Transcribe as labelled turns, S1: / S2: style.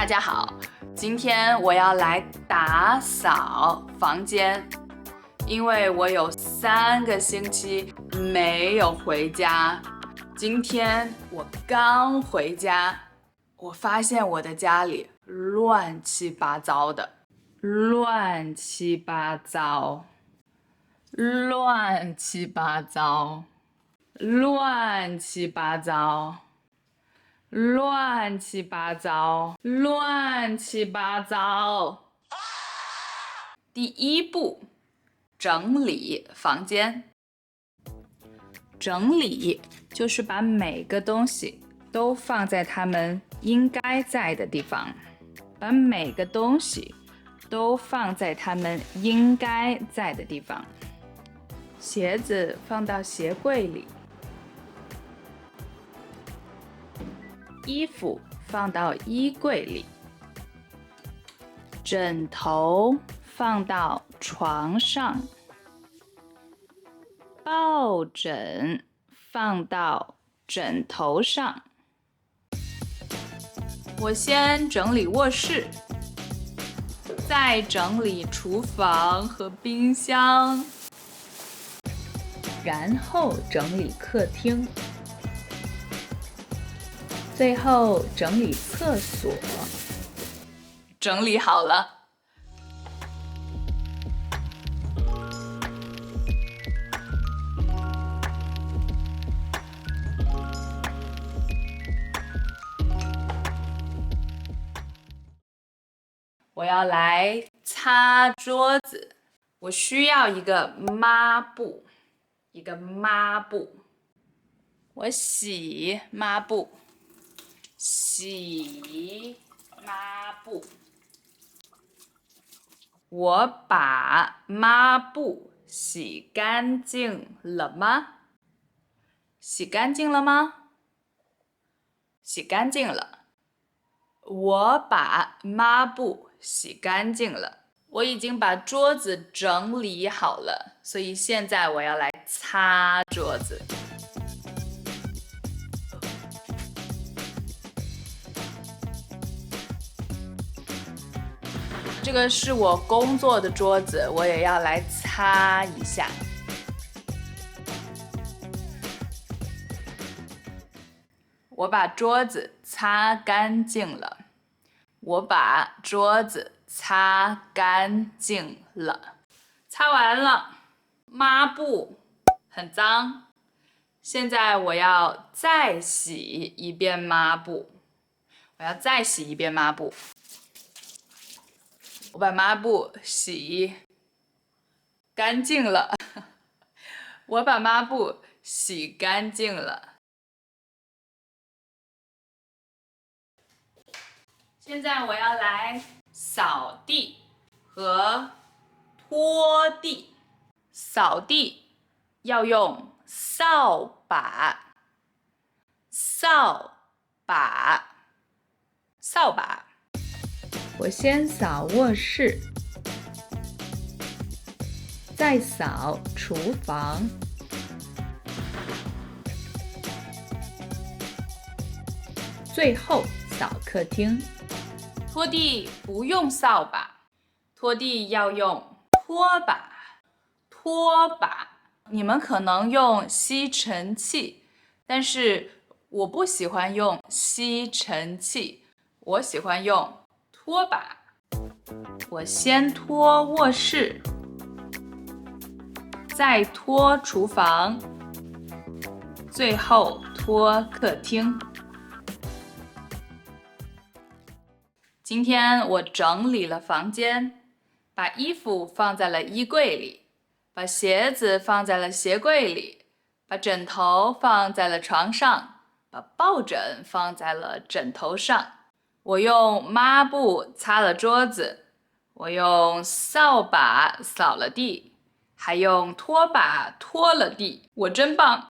S1: 家好，今天我要来打扫房间，因为我有3个星期没有回家。今天我刚回家，我发现我的家里乱七八糟的，乱七八糟，乱七八糟，乱七八糟。乱七八糟，乱七八糟。第一步，整理房间。整理就是把每个东西都放在它们应该在的地方，把每个东西都放在它们应该在的地方。鞋子放到鞋柜里。衣服放到衣柜里，枕头放到床上，抱枕放到枕头上。我先整理卧室，再整理厨房和冰箱，然后整理客厅。最后整理厕所。整理好了。我要来擦桌子，我需要一个抹布，我洗抹布。洗抹布，我把抹布洗干净了吗？洗干净了吗？洗干净了。我把抹布洗干净了。我已经把桌子整理好了，所以现在我要来擦桌子。这个是我工作的桌子，我也要来擦一下。我把桌子擦干净了。我把桌子擦干净了。擦完了，抹布很脏，现在我要再洗一遍抹布。我把抹布洗干净了。我把抹布洗干净了。现在我要来扫地和拖地。扫地要用扫把。我先扫卧室，再扫厨房，最后扫客厅。拖地不用扫把，拖地要用拖把。你们可能用吸尘器，但是我不喜欢用吸尘器，我喜欢用拖把。我先拖卧室，再拖厨房，最后拖客厅。今天我整理了房间，把衣服放在了衣柜里，把鞋子放在了鞋柜里，把枕头放在了床上，把抱枕放在了枕头上。我用抹布擦了桌子，我用扫把扫了地，还用拖把拖了地。我真棒！